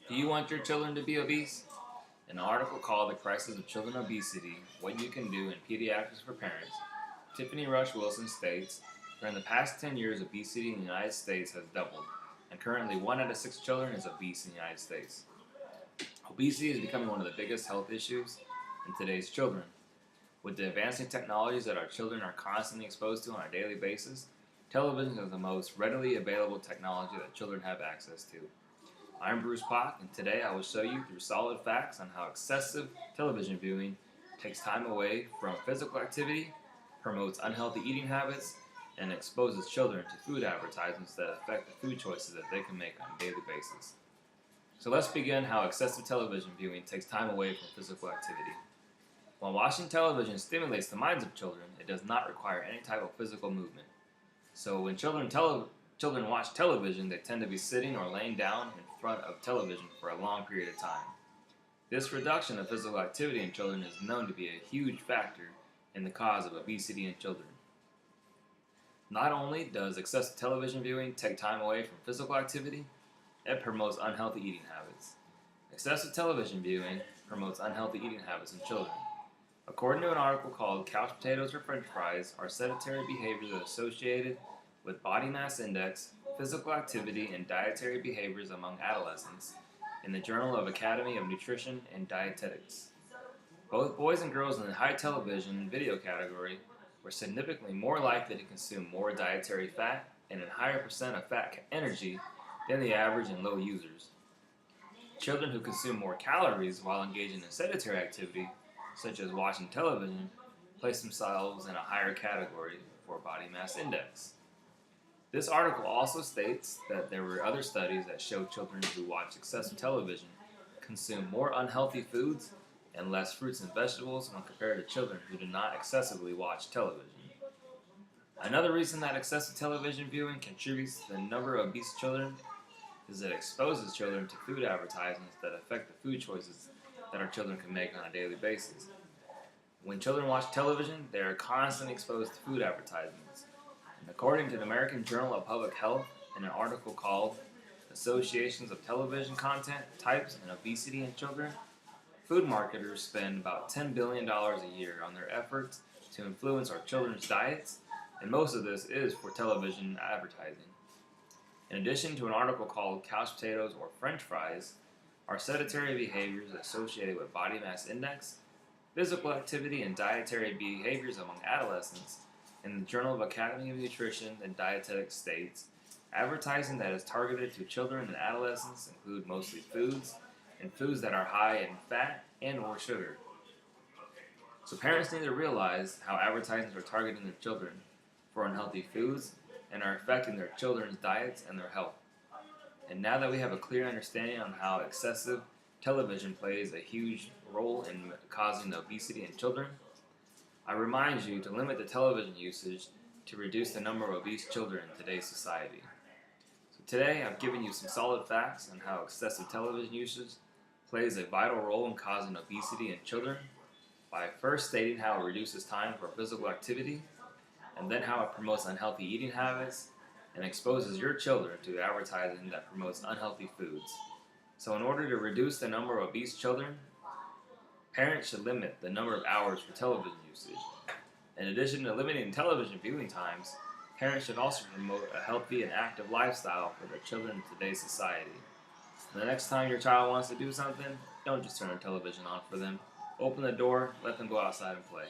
Do you want your children to be obese? In an article called The Crisis of Children Obesity, What You Can Do in Pediatrics for Parents, Tiffany Rush Wilson states, during the past 10 years, obesity in the United States has doubled, and currently 1 out of 6 children is obese in the United States. Obesity is becoming one of the biggest health issues in today's children. With the advancing technologies that our children are constantly exposed to on a daily basis, television is the most readily available technology that children have access to. I'm Bruce Pock, and today I will show you through solid facts on how excessive television viewing takes time away from physical activity, promotes unhealthy eating habits, and exposes children to food advertisements that affect the food choices that they can make on a daily basis. So let's begin how excessive television viewing takes time away from physical activity. While watching television stimulates the minds of children, it does not require any type of physical movement. So when children watch television, they tend to be sitting or laying down in front of television for a long period of time. This reduction of physical activity in children is known to be a huge factor in the cause of obesity in children. Not only does excessive television viewing take time away from physical activity, it promotes unhealthy eating habits. Excessive television viewing promotes unhealthy eating habits in children. According to an article called Couch Potatoes or French Fries Are Sedentary Behaviors Associated with Body Mass Index, Physical Activity, and Dietary Behaviors Among Adolescents in the Journal of Academy of Nutrition and Dietetics. Both boys and girls in the high television video category were significantly more likely to consume more dietary fat and a higher percent of fat energy than the average and low users. Children who consume more calories while engaging in sedentary activity, such as watching television, place themselves in a higher category for body mass index. This article also states that there were other studies that show children who watch excessive television consume more unhealthy foods and less fruits and vegetables when compared to children who do not excessively watch television. Another reason that excessive television viewing contributes to the number of obese children is that it exposes children to food advertisements that affect the food choices that our children can make on a daily basis. When children watch television, they are constantly exposed to food advertisements. And according to the American Journal of Public Health, in an article called Associations of Television Content Types and Obesity in Children, food marketers spend about $10 billion a year on their efforts to influence our children's diets, and most of this is for television advertising. In addition to an article called Couch Potatoes or French Fries Are Sedentary Behaviors Associated with Body Mass Index, Physical Activity, and Dietary Behaviors Among Adolescents, in the Journal of Academy of Nutrition and Dietetics states, advertising that is targeted to children and adolescents include mostly foods and foods that are high in fat and or sugar. So parents need to realize how advertisements are targeting their children for unhealthy foods and are affecting their children's diets and their health. And now that we have a clear understanding on how excessive television plays a huge role in causing obesity in children, I remind you to limit the television usage to reduce the number of obese children in today's society. So today I've given you some solid facts on how excessive television usage plays a vital role in causing obesity in children by first stating how it reduces time for physical activity, and then how it promotes unhealthy eating habits and exposes your children to advertising that promotes unhealthy foods. So in order to reduce the number of obese children, parents should limit the number of hours for television usage. In addition to limiting television viewing times, parents should also promote a healthy and active lifestyle for their children in today's society. The next time your child wants to do something, don't just turn the television on for them. Open the door, let them go outside and play.